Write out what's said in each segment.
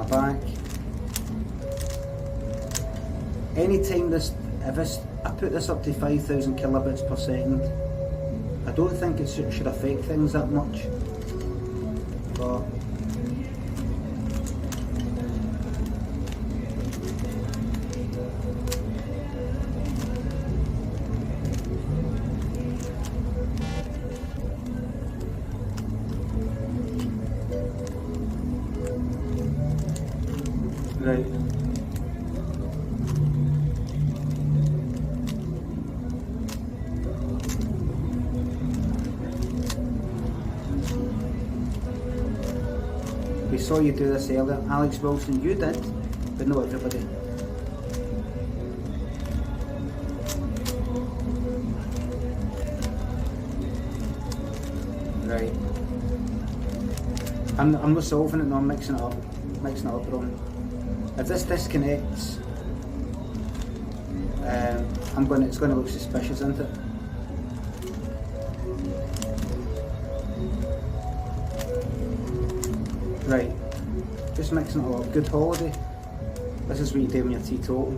back. Anytime I put this up to 5,000 kilobits per second, I don't think it should affect things that much, but right. We saw you do this earlier, Alex Wilson. You did, but not everybody. Right. I'm not solving it, no, I'm mixing it up. Wrong. If this disconnects, it's going to look suspicious, isn't it? Right, just mixing it up. Good holiday. This is what you do when you're teetotal.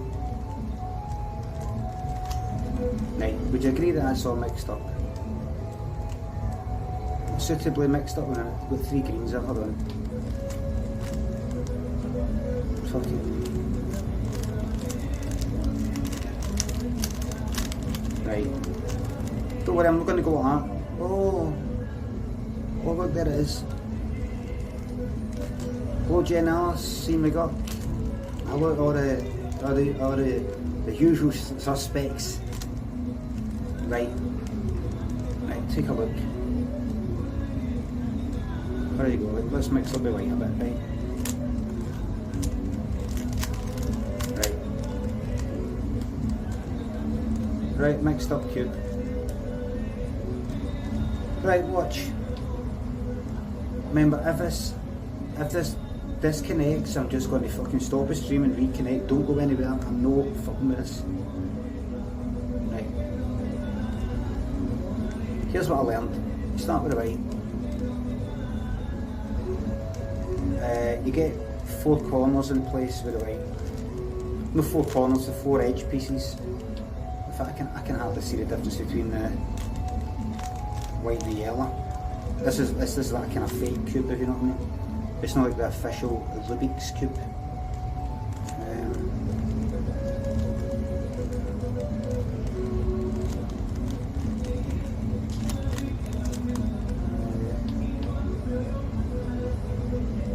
Right, would you agree that that's all mixed up? Suitably mixed up with 3 greens, hold on. Right. Don't worry, I'm not going to go like that. Oh, look, there it is. Hello, Jen Alice, see me got. I look all the usual suspects. Right, take a look. There you go. Let's mix up the white a bit, right? Right, mixed up cube. Right, watch. Remember, if this disconnects, I'm just going to fucking stop the stream and reconnect. Don't go anywhere. I'm no fucking with this. Right. Here's what I learned. You start with the right. You get 4 corners in place with the right. No 4 corners, the 4 edge pieces. In fact, I can hardly see the difference between the white and the yellow. This is that kind of fake cube, if you know what I mean. It's not like the official Rubik's cube.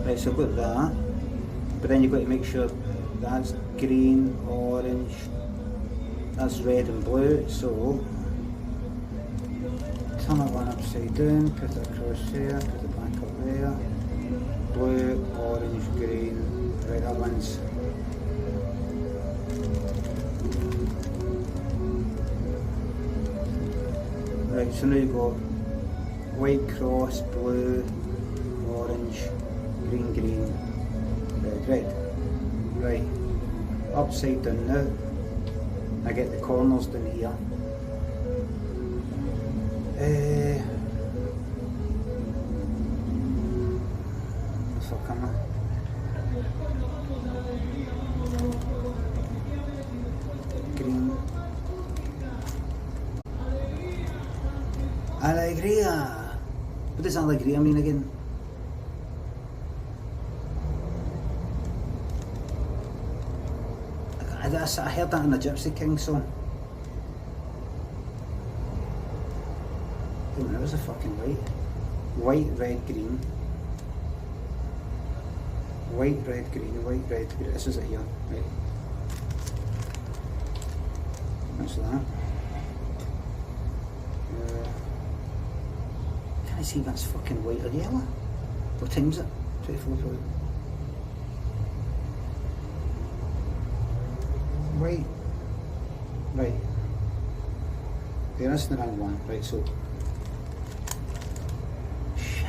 Right, so I've got that, but then you've got to make sure that's green, orange, that's red and blue, so turn that one upside down, put it across there, put it back up there, blue, orange, green, right, that one's right, so now you've got white cross, blue, orange, green, green, red, right, upside down now. I get the corners down here. Fuck am I? Green. Alegría. What does alegría mean again? I heard that in a Gypsy King song. Oh, that was a fucking white. White, red, green. White, red, green, white, red, green. This is it here. Right. That's that. Can I see if that's fucking white or yellow? What time's it? 24 probably. Right. Right. Yeah, that's the wrong one. Right, so. Shit.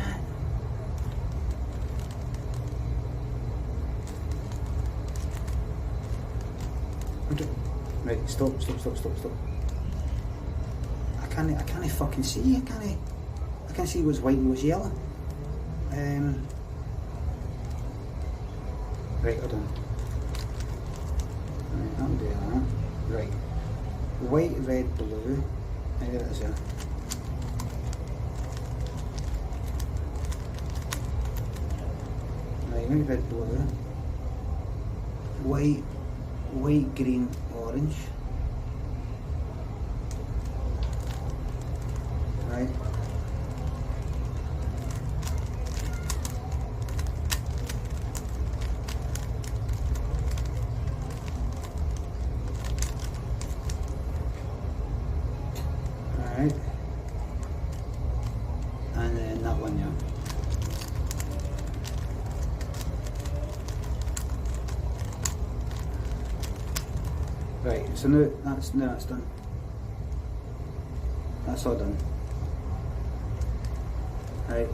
Right, stop. I can't fucking see. I can't see what's white and what's yellow. Right, Right, hold on. Right, I'll do that. Right. White, red, blue. There it is there. Right, white, red, blue. White, green, orange. Right. Alright. And then that one, yeah. Right, so now that's done. That's all done. Right,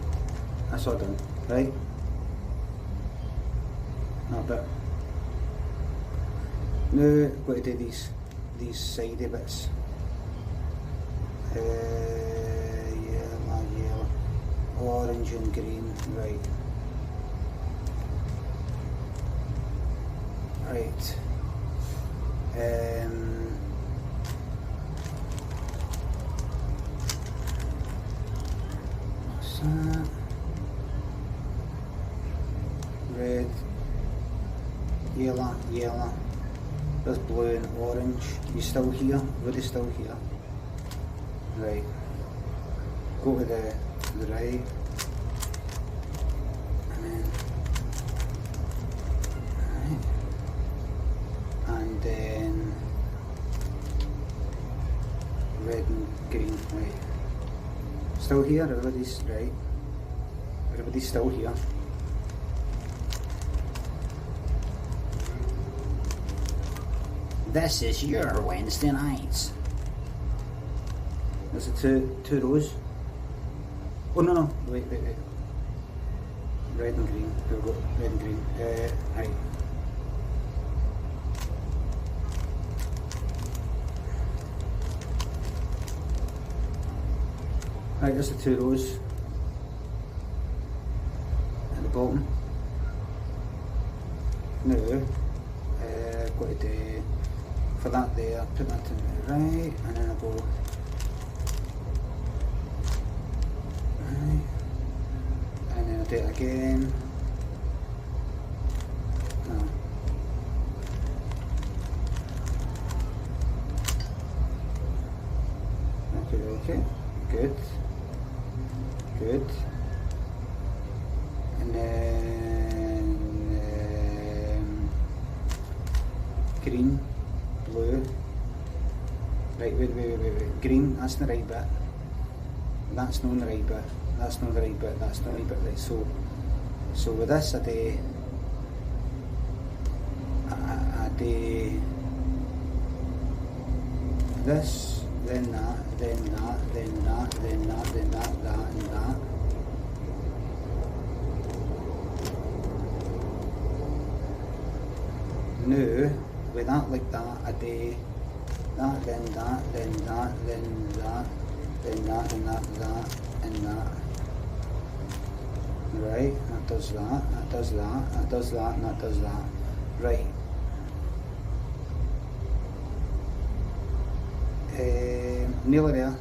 that's all done. Right? Not bit. Now I've got to do these sidey bits. Yellow, orange and green. Right. Right. What's that? Red, yellow. There's blue and orange. You still here? Really still here? Right. Go to the right. And then and then red and green, right. Still here, everybody's right. Everybody's still here. This is your Wednesday nights. There's the two rows. Oh no, wait. Red and green, here we go, red and green, right. Right, there's the two rows at the bottom. Now, got to do, for that there, put that to the right, and then I'll go right, and then I'll do it again. No. Okay, good. And then green, blue. Right, wait. Green, that's the right bit. That's not the right bit. That's not the right bit. That's not the right bit. Right, so with this, I do this, then that, then that, then that, then that, then that, that, and that. Now, with that like that, I do that, then that, then that, then that, then that, and that, and that. Right, that does that, that does that, that does that, and that does that. Right. Nearly there.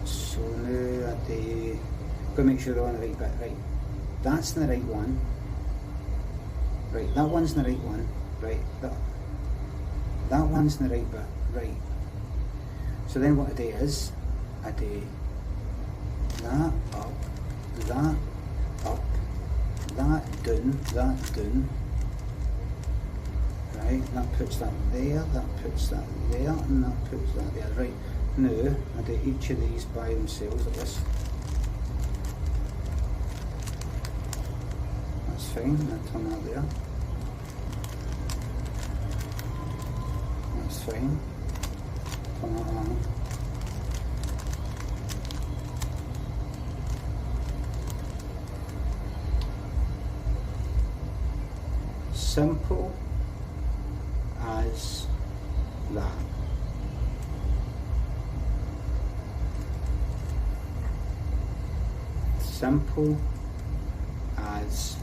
So now I do, got to make sure they're on the right bit. Right, that's the right one. Right, that one's the right one. Right, that one's the right bit. Right. So then what I do is, I do that up, that down. Right, that puts that there, that puts that there, and that puts that there. Right, now I do each of these by themselves like this. That's fine, I turn that there. That's fine. Turn that on. Simple as that. Simple as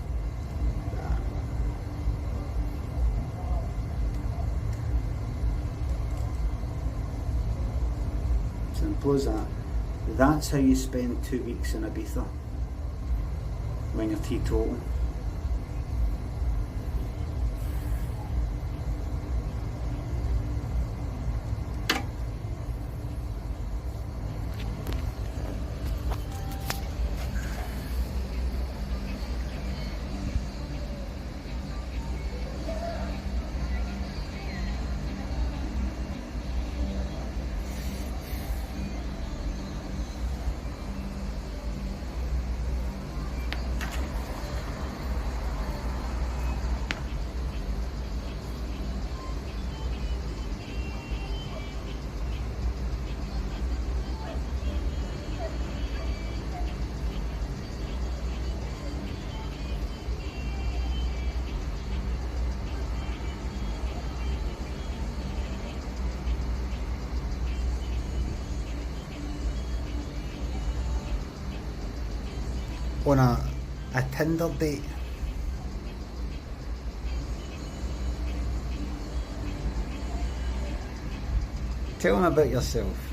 Simple as that. That's how you spend 2 weeks in Ibiza when you're teetotal. On a Tinder date, tell them about yourself.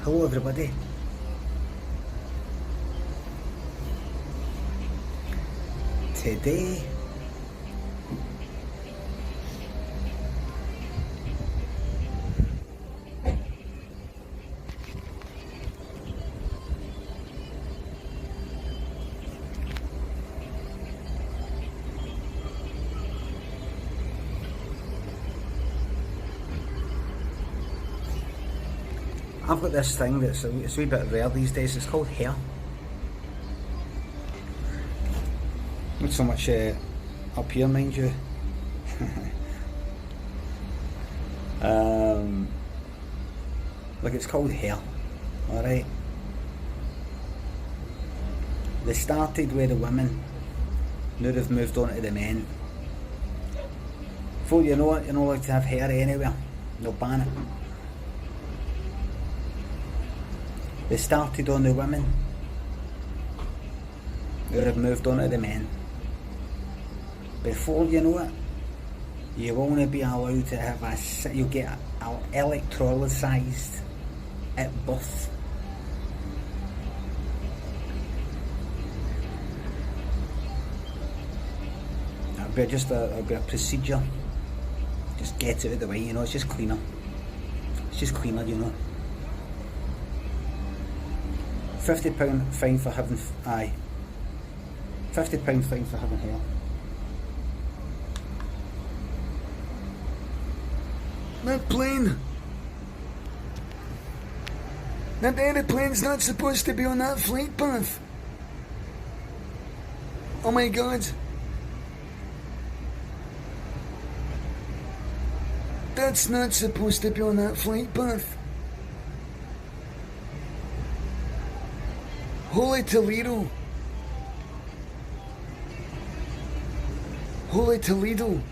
Hello everybody. Today I've got this thing it's a wee bit rare these days. It's called hair. Not so much up here, mind you. Look, it's called hair, alright? They started with the women, now they've moved on to the men. Before you know it, you're not allowed to have hair anywhere, they'll ban it. They started on the women, now they've moved on to the men. Before you know it, you will only be allowed to have you'll get electrolyzed at birth. It'll be it'll be a procedure. Just get it out of the way, you know, it's just cleaner. It's just cleaner, you know. £50 fine for having, £50 fine for having hair. That plane! That aeroplane's not supposed to be on that flight path! Oh my god! That's not supposed to be on that flight path! Holy Toledo! Holy Toledo!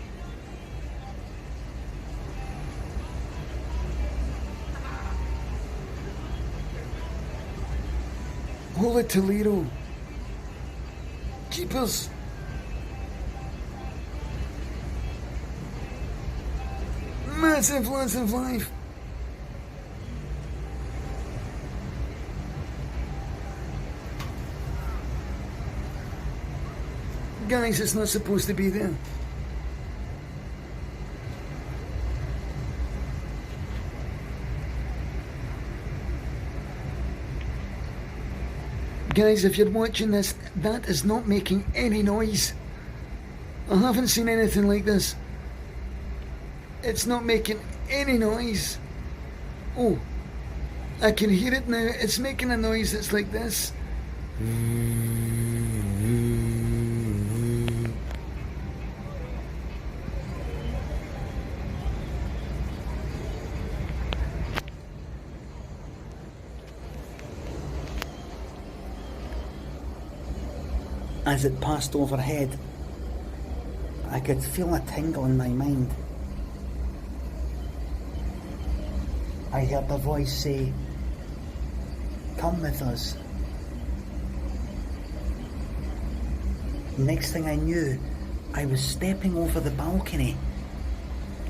Holy Toledo! Jeepers! Massive loss of life! Guys, it's not supposed to be there. Guys, if you're watching this, that is not making any noise. I haven't seen anything like this. It's not making any noise. Oh, I can hear it now. It's making a noise that's like this. As it passed overhead, I could feel a tingle in my mind. I heard a voice say, "Come with us." Next thing I knew, I was stepping over the balcony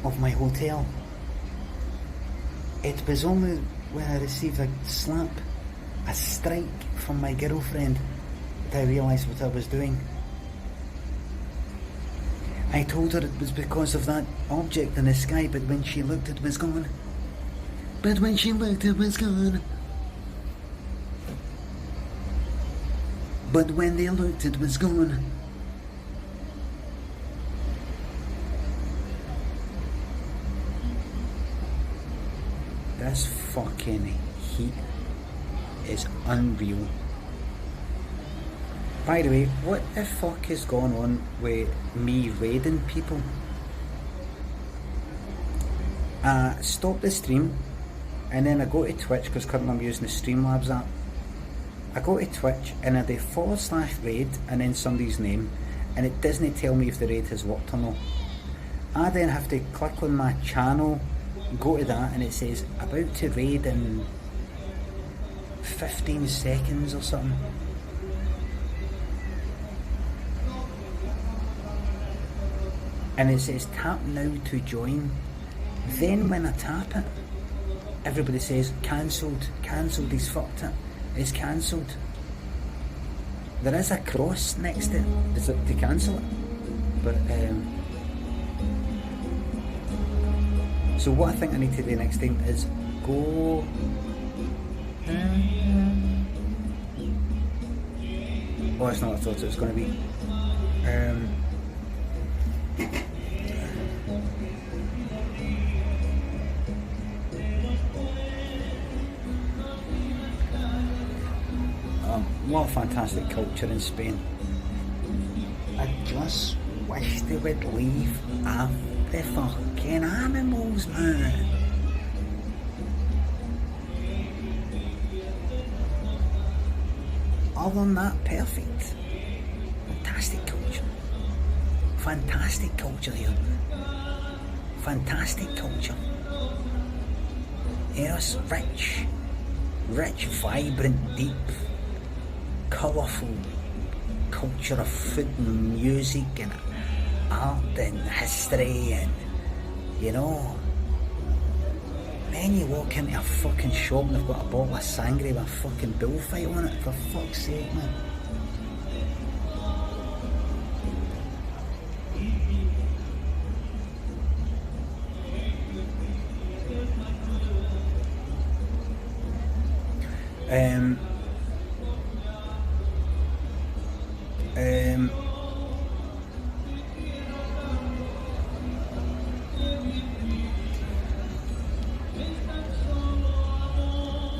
of my hotel. It was only when I received a slap, a strike from my girlfriend, that I realised what I was doing. I told her it was because of that object in the sky, but when she looked, it was gone. But when she when they looked, it was gone. This fucking heat is unreal. By the way, what the fuck is going on with me raiding people? I stop the stream and then I go to Twitch, because currently I'm using the Streamlabs app. I go to Twitch and I do /raid and then somebody's name, and it doesn't tell me if the raid has worked or not. I then have to click on my channel, go to that, and it says about to raid in 15 seconds or something. And it says tap now to join. Then when I tap it, everybody says cancelled, he's fucked it, it's cancelled. There is a cross next to it, is it to cancel it? But so what I think I need to do next time is go oh, it's not what I thought it was going to be. What a fantastic culture in Spain. I just wish they would leave off the fucking animals, man. Other than that, perfect. Fantastic culture. Fantastic culture here. Fantastic culture. Yes, rich, vibrant, deep, colourful culture of food and music and art and history, and you know, then you walk into a fucking shop and they've got a bottle of sangria with a fucking bullfight on it, for fuck's sake, man.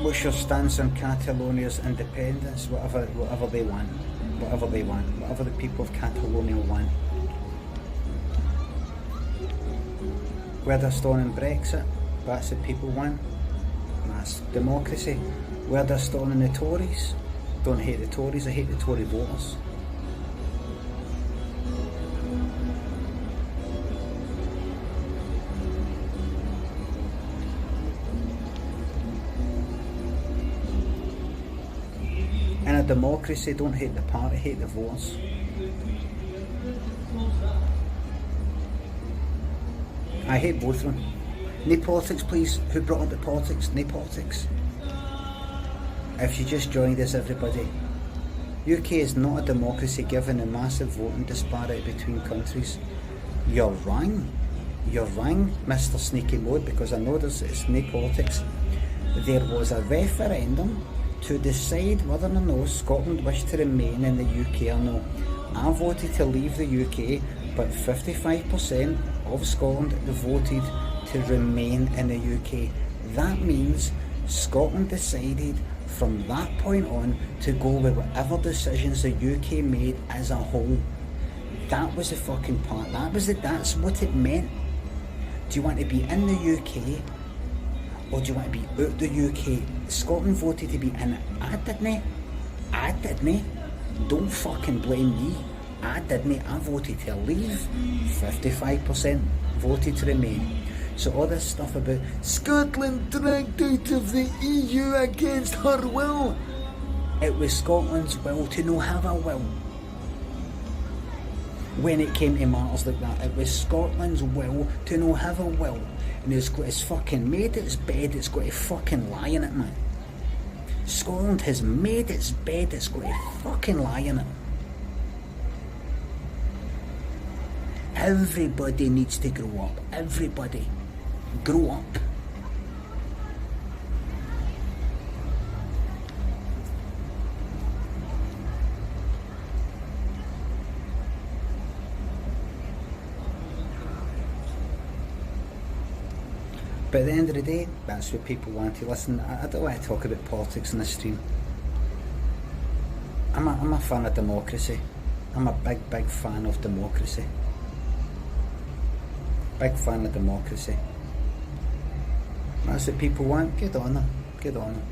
What's your stance on Catalonia's independence? Whatever they want, whatever the people of Catalonia want. Where they're storming Brexit, that's what people want. That's democracy. Where they're storming the Tories, don't hate the Tories, I hate the Tory voters. In a democracy, don't hate the party, hate the voters. I hate both of them. No politics, please. Who brought up the politics? No politics. If you just joined us, everybody, UK is not a democracy given the massive voting disparity between countries. You're wrong. You're wrong, Mr. Sneaky Mode, because I know it's no politics. There was a referendum to decide whether or not Scotland wished to remain in the UK or no. I voted to leave the UK, but 55% of Scotland voted to remain in the UK. That means Scotland decided from that point on to go with whatever decisions the UK made as a whole. That was the fucking part. That's what it meant. Do you want to be in the UK or do you want to be out the UK? Scotland voted to be in it. I didn't. Don't fucking blame me. I didn't. I voted to leave. 55% voted to remain. So all this stuff about Scotland dragged out of the EU against her will, it was Scotland's will to no have a will. When it came to matters like that, it was Scotland's will to no have a will. And it's got its fucking made its bed, it's got to fucking lie in it, man. Scotland has made its bed, it's got to fucking lie in it. Everybody needs to grow up. Everybody. Grow up. But at the end of the day, that's what people want to listen. I don't want to talk about politics in this stream. I'm a fan of democracy. I'm a big fan of democracy. Big fan of democracy. That's what people want. Good on them. Good on them.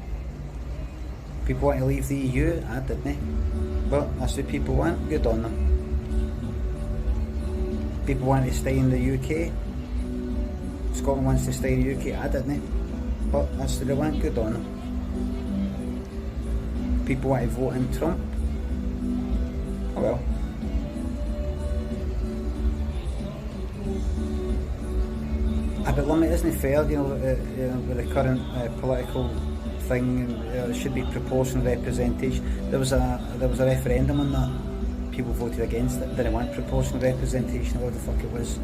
People want to leave the EU. I didn't. But that's what people want. Good on them. People want to stay in the UK. Scotland wants to stay in the UK. I didn't. But that's what they want. Good on them. People want to vote in Trump. Oh well. But Limmy, isn't it fair, with the current political thing, it should be proportional representation. There was a referendum on that. People voted against it. Didn't want proportional representation, or what the fuck it was.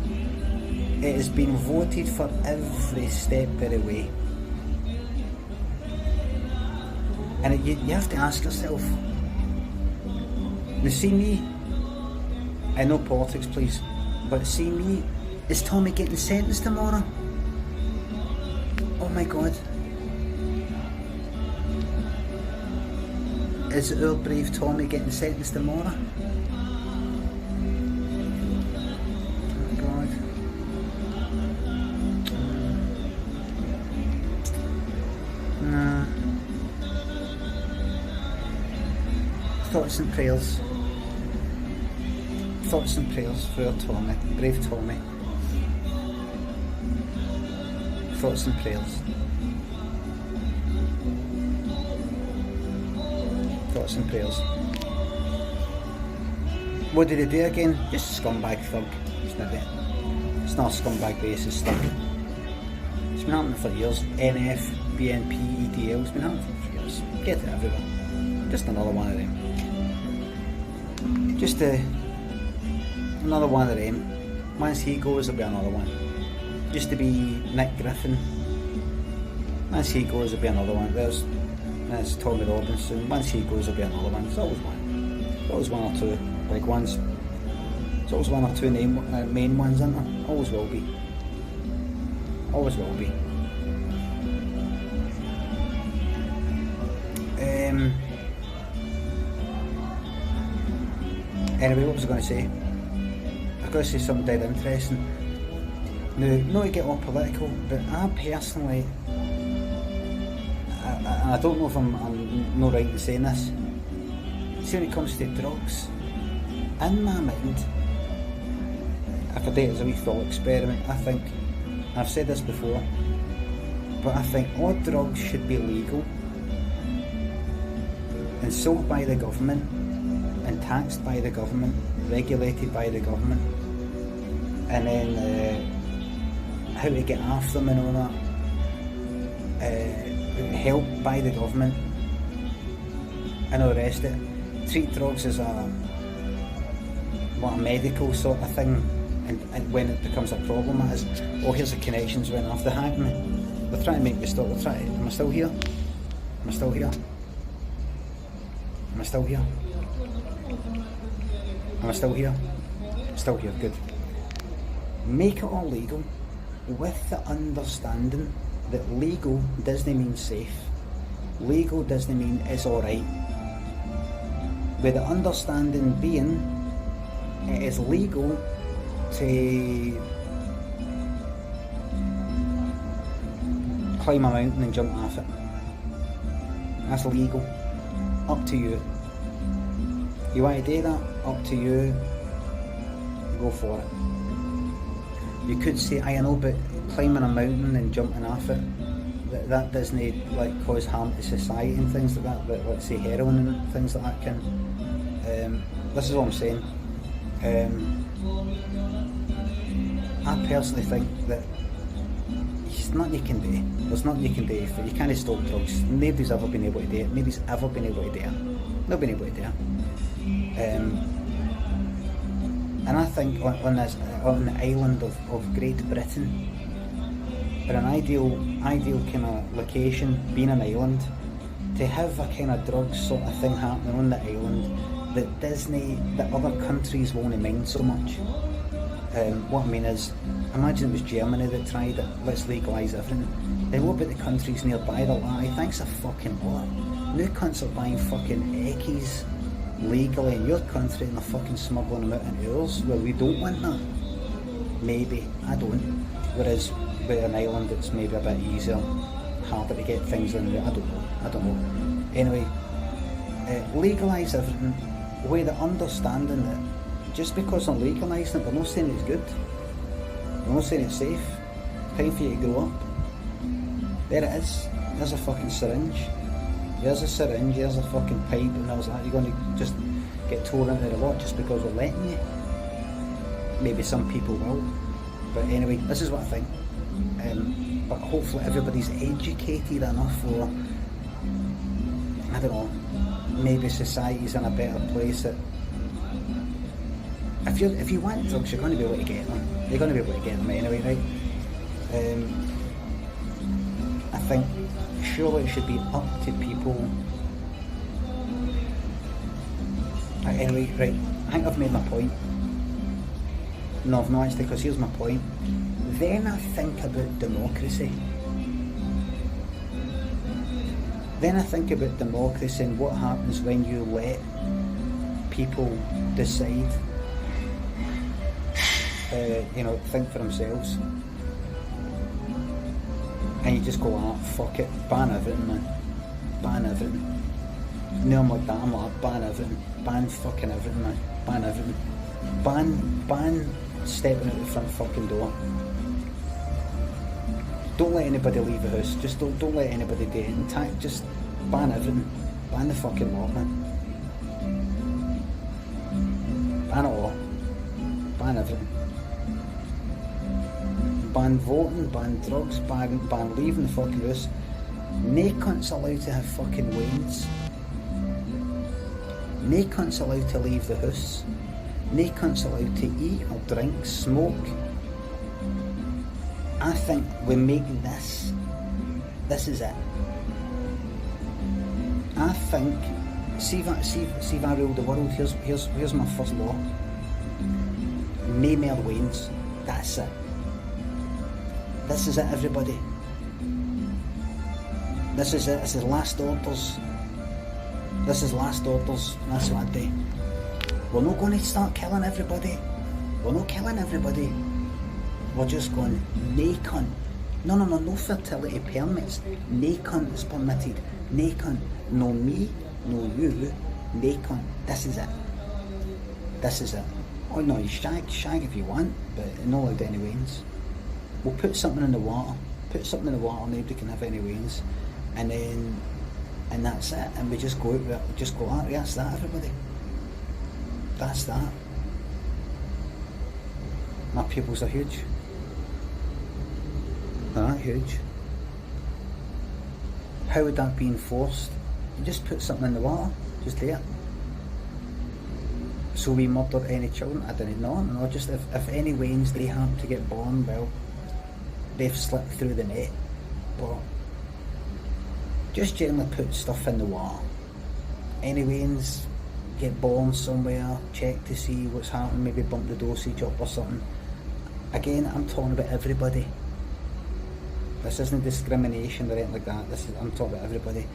It has been voted for every step of the way. And you have to ask yourself, now see me, I know politics please, but see me, is Tommy getting sentenced tomorrow? Oh my god. Is our brave Tommy getting sentenced tomorrow? Oh god. Nah. Thoughts and prayers. Thoughts and prayers for our Tommy, brave Tommy. Thoughts and prayers. Thoughts and prayers. What did he do again? Just scumbag thug. It's not it. It's not a scumbag basis thug. It's been happening for years. NF, BNP, EDL. It's been happening for years. Get it everywhere. Just another one of them. Just another one of them. Once he goes, there'll be another one. Used to be Nick Griffin. Once he goes, there'll be another one. There's Tommy Robinson. Once he goes, there'll be another one. There's always one. There's always one or two big ones. There's always one or two main ones, isn't there? Always will be. Always will be. Anyway, what was I going to say? I've got to say something dead interesting. Now, not to get all political, but I personally, I don't know if I'm not right in saying this, see when it comes to drugs, in my mind, if I did it as a wee thought experiment, I think, I've said this before, but I think all drugs should be legal and sold by the government and taxed by the government, regulated by the government, and then how to get after them and all that, helped by the government and all the rest of it. Treat drugs as a medical sort of thing, and when it becomes a problem, it is, oh, here's the connections went off, they hacked me, they're trying to make me stop, am I still here? Am I still here? Am I still here? Am I still here? Still here, good. Make it all legal, with the understanding that legal doesn't mean safe. Legal doesn't mean it's alright. With the understanding being, it is legal to climb a mountain and jump off it. That's legal. Up to you. You want to do that? Up to you. Go for it. You could say, I know, but climbing a mountain and jumping off it, that doesn't like cause harm to society and things like that. But let's say heroin and things like that can. This is what I'm saying. I personally think that there's nothing you can do. There's nothing you can do. You can't stop drugs. Nobody's ever been able to do it. Nobody's ever been able to do it. Not been able to do it. And I think on the island of Great Britain, for an ideal kind of location, being an island, to have a kind of drug sort of thing happening on the island that other countries won't mind so much. What I mean is, imagine it was Germany that tried it, let's legalise everything. Then what about the countries nearby? They're like, thanks a fucking lot. New cunts are buying fucking eckies legally in your country and they're fucking smuggling them out in ours. Well, we don't want that. Maybe, I don't. Whereas with an island it's maybe a bit easier, harder to get things in there. I don't know. Anyway, legalise everything with the understanding that just because they're legalising it, we're not saying it's good. We're not saying it's safe. It's time for you to grow up. There it is. There's a fucking syringe. There's a syringe, there's a fucking pipe, and all that. You're going to just get torn into the lot just because we're letting you. Maybe some people will. But anyway, this is what I think. But hopefully everybody's educated enough for, I don't know, maybe society's in a better place that if you want drugs, you're going to be able to get them. You're going to be able to get them anyway, right? I think surely it should be up to people. Anyway, right, I think I've made my point. No, I've not actually, because here's my point. Then I think about democracy. Then I think about democracy and what happens when you let people decide, think for themselves. And you just go, fuck it, ban everything, man. Ban everything. No, I'm like that, I'm like, ban everything. Ban fucking everything, man. Ban everything. Ban stepping out the front fucking door. Don't let anybody leave the house. Just don't let anybody do it. Just ban everything. Ban the fucking lot, man. Ban it all. Ban everything. Ban voting, ban drugs, ban leaving the fucking house. No cunt's allowed to have fucking wains. No cunt's allowed to leave the house. No cunt's allowed to eat or drink, smoke. I think we make this is it. I think, see if I rule the world, here's my first law. No more wains. That's it. This is it, everybody. This is it. This is last orders. This is last orders. That's what I do. We're not going to start killing everybody. We're not killing everybody. We're just going, no cunt. No fertility permits. No cunt is permitted. No cunt. No me, no you. No cunt. This is it. This is it. Oh no, you shag if you want, but not allowed any wains. We'll put something in the water. Nobody can have any wains, and that's it. And we just go out. That's that, everybody. That's that. My pupils are huge. They're not huge. How would that be enforced? You just put something in the water. Just there. So we murder any children? I don't know. No. Just if any wains they happen to get born, well, they've slipped through the net. But just generally put stuff in the water. Any wains get born somewhere, check to see what's happening, maybe bump the dosage up or something. Again, I'm talking about everybody. This isn't discrimination or anything like that. I'm talking about everybody.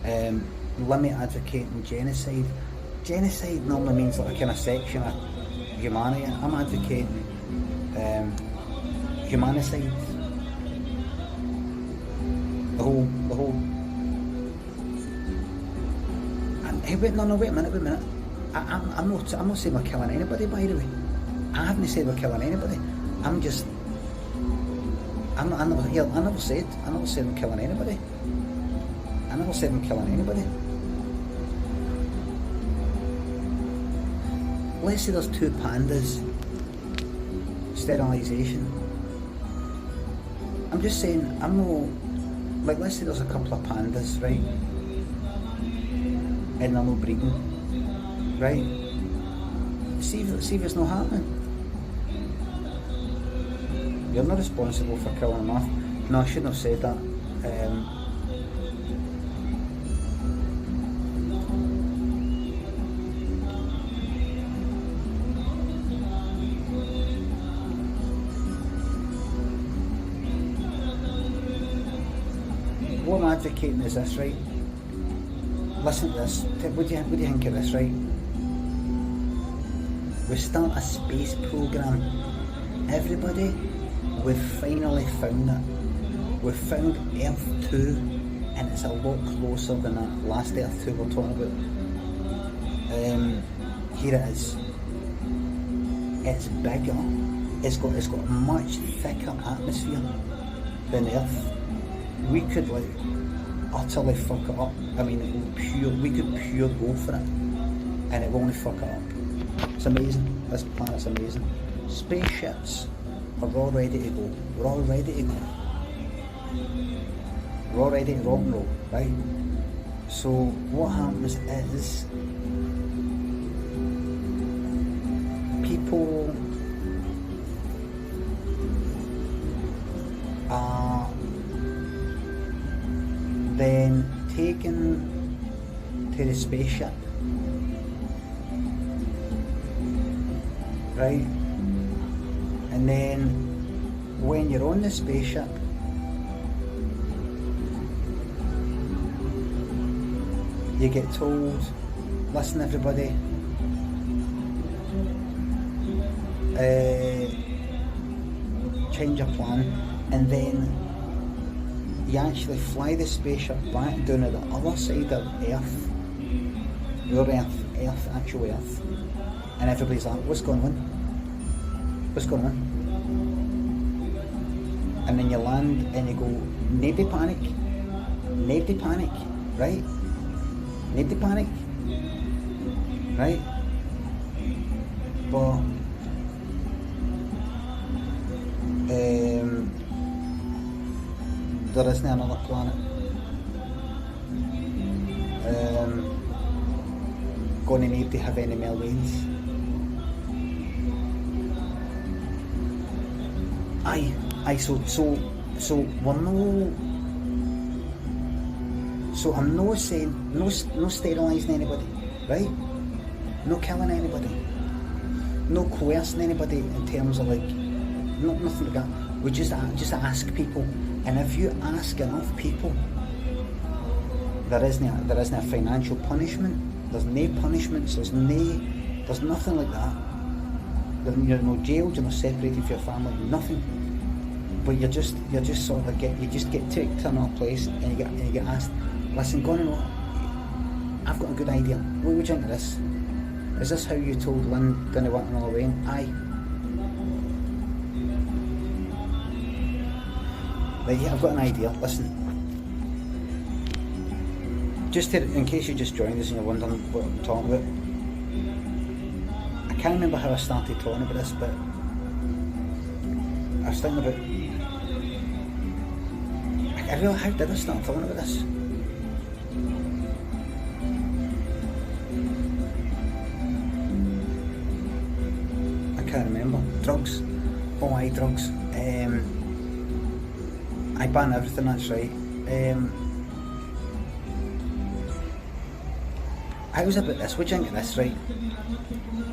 Limmy advocating genocide. Genocide normally means like a kind of section of humanity. I'm advocating humanicide. The whole. Hey, wait a minute. I'm not saying we're killing anybody, by the way. I haven't said we're killing anybody. I'm just I never said I'm killing anybody. I never said I'm killing anybody. Let's say there's 2 pandas. Sterilisation. I'm just saying, I'm no, like, let's say there's a couple of pandas, right? And they're not breeding, right? See if it's not happening. You're not responsible for killing them off. No, I shouldn't have said that. What I'm advocating is this, right? Listen to this. What do you think of this, right? We start a space programme. Everybody, we've finally found it. We've found Earth 2, and it's a lot closer than that last Earth 2 we're talking about. Here it is. It's bigger. It's got a much thicker atmosphere than Earth. We could like utterly fuck it up. I mean, we could pure go for it, and it won't fuck it up. It's amazing. This planet's amazing. Spaceships are all ready to go. We're all ready to go. We're all ready to rock and roll, right? So what happens is people are then taken to the spaceship, right? And then when you're on the spaceship, you get told, listen everybody, change your plan, and then you actually fly the spaceship back down to the other side of Earth, your Earth, actual Earth, and everybody's like, what's going on? What's going on? And then you land and you go, nobody panic, right? Nobody panic, right? But there isn't another planet. Gonna need to have any more rains. So we're no. So I'm no saying no sterilising anybody, right? No killing anybody, no coercing anybody in terms of like, nothing like that. We just ask people, and if you ask enough people, there isn't a financial punishment. There's no punishments. There's nothing like that. You're no jailed. You're not separated from your family. Nothing. But you just sort of get taken to another place, and you get asked, listen, go on, I've got a good idea. What would you think of this? Is this how you told Lynn didn't want another rain? Aye. Right, yeah, I've got an idea. Listen, in case you just joined us and you're wondering what I'm talking about, I can't remember how I started talking about this, but I was thinking about, how did I start talking about this? I can't remember. Drugs. Oh, aye, drugs. I ban everything, that's right. How's about this? What do you think of this, right?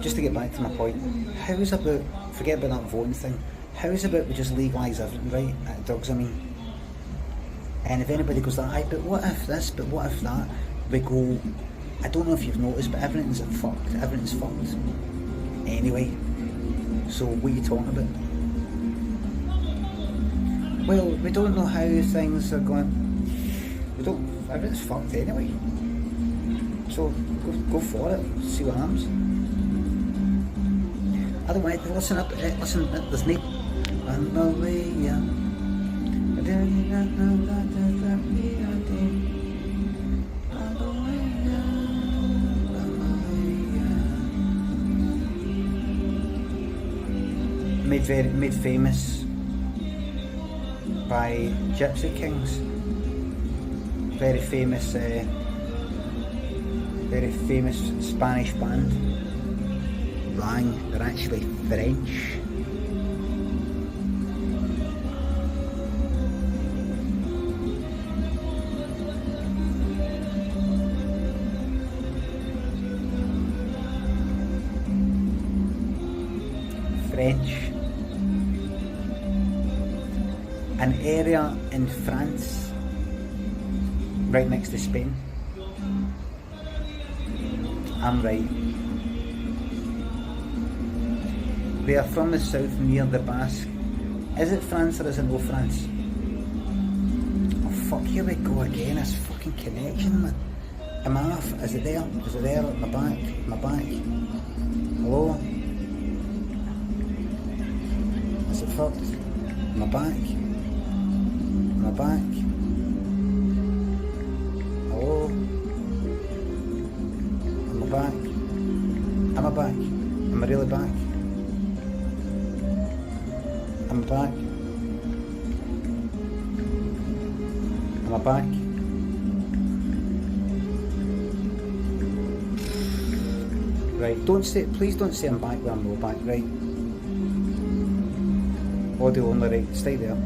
Just to get back to my point, how's about, forget about that voting thing, how's about we just legalise everything, right? Drugs, I mean. And if anybody goes like, aye, but what if this, but what if that? We go, I don't know if you've noticed, but everything's fucked. Everything's fucked. Anyway, so what are you talking about? Well, we don't know how things are going. Everything's fucked anyway. So go for it, see what happens. Otherwise, listen, there's no way, yeah. Made famous by Gypsy Kings, very famous Spanish band. Wrong, they're actually French. An area in France, right next to Spain. I'm right. They are from the south near the Basque. Is it France or is it no France? Oh fuck, here we go again, this fucking connection, man. Am I off? Is it there? Is it there? My back? My back? Hello? Is it fucked? My back? My back? Hello? Am I back? Am I back? Am I really back? Am I back? Am I back? Right, please don't say I'm back when I'm not back, right? Audio only, right, stay there.